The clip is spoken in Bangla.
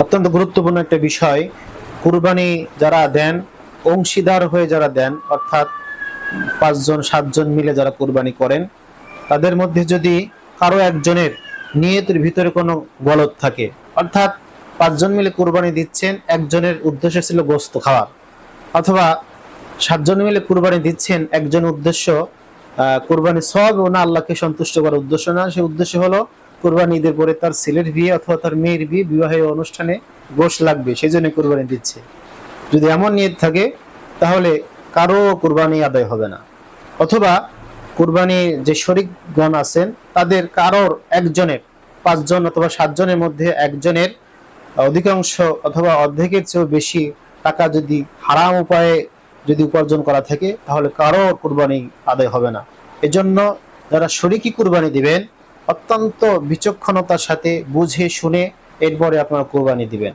অত্যন্ত গুরুত্বপূর্ণ একটা বিষয়। কুরবানি যারা দেন, অংশীদার হয়ে যারা দেন, অর্থাৎ 5 জন 7 জন মিলে যারা কুরবানি করেন, তাদের মধ্যে যদি কারো একজনের নিয়তের ভিতরে কোনো গলদ থাকে, অর্থাৎ 5 জন মিলে কুরবানি দিচ্ছেন, একজনের উদ্দেশ্য ছিল গোশত খাওয়ার, অথবা 7 জন মিলে কুরবানি দিচ্ছেন, একজনের উদ্দেশ্য কুরবানি সওয়াব ও না আল্লাহকে সন্তুষ্ট করার উদ্দেশ্য না, সেই উদ্দেশ্য হলো কুরবানি ঈদের পরে তার ছেলের বিয়ে অথবা তার মেয়ের বিয়ে, বিবাহের অনুষ্ঠানে গোশত লাগবে, সেই জন্য কুরবানি দিচ্ছে। যদি এমন নিয়ত থাকে তাহলে কারো কুরবানি আদায় হবে না। অথবা কুরবানি যে শরীকগণ আছেন তাদের কারোর একজনের, 5 জন অথবা 7 জনের মধ্যে একজনের অধিকাংশ অথবা অর্ধেকের চেয়েও বেশি টাকা যদি হারাম উপায়ে যদি উপার্জন করা থাকে, তাহলে কারো কুরবানি আদায় হবে না। এজন্য যারা শরীকি কুরবানি দিবেন, অত্যন্ত বিচক্ষণতার সাথে বুঝে শুনে এরপরে আপনারা কুরবানি দিবেন।